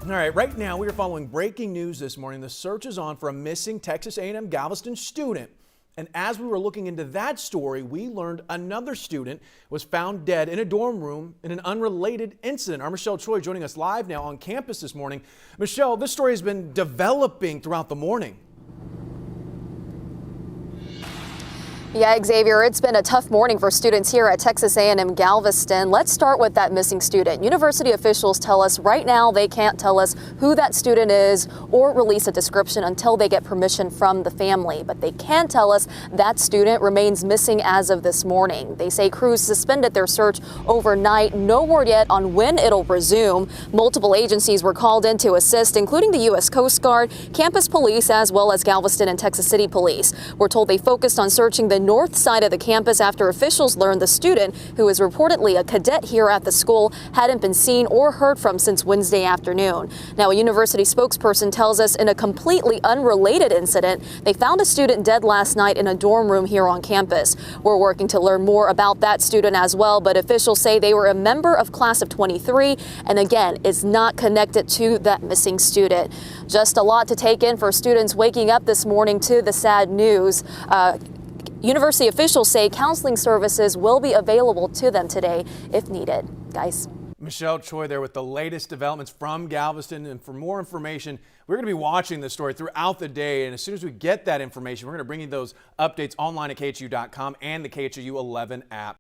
All right, right now we are following breaking news this morning. The search is on for a missing Texas A&M-Galveston student. And as we were looking into that story, we learned another student was found dead in a dorm room in an unrelated incident. Our Michelle Choi joining us live now on campus this morning. Michelle, this story has been developing throughout the morning. Yeah, Xavier, it's been a tough morning for students here at Texas A&M-Galveston. Let's start with that missing student. University officials tell us right now they can't tell us who that student is or release a description until they get permission from the family. But they can tell us that student remains missing as of this morning. They say crews suspended their search overnight. No word yet on when it'll resume. Multiple agencies were called in to assist, including the U.S. Coast Guard, campus police, as well as Galveston and Texas City Police. We're told they focused on searching the north side of the campus after officials learned the student, who is reportedly a cadet here at the school, hadn't been seen or heard from since Wednesday afternoon. Now, a university spokesperson tells us in a completely unrelated incident, they found a student dead last night in a dorm room here on campus. We're working to learn more about that student as well, but officials say they were a member of class of 23 and again is not connected to that missing student. Just a lot to take in for students waking up this morning to the sad news. University officials say counseling services will be available to them today if needed. Guys. Michelle Choi there with the latest developments from Galveston. And for more information, we're going to be watching this story throughout the day. And as soon as we get that information, we're going to bring you those updates online at KHU.com and the KHU 11 app.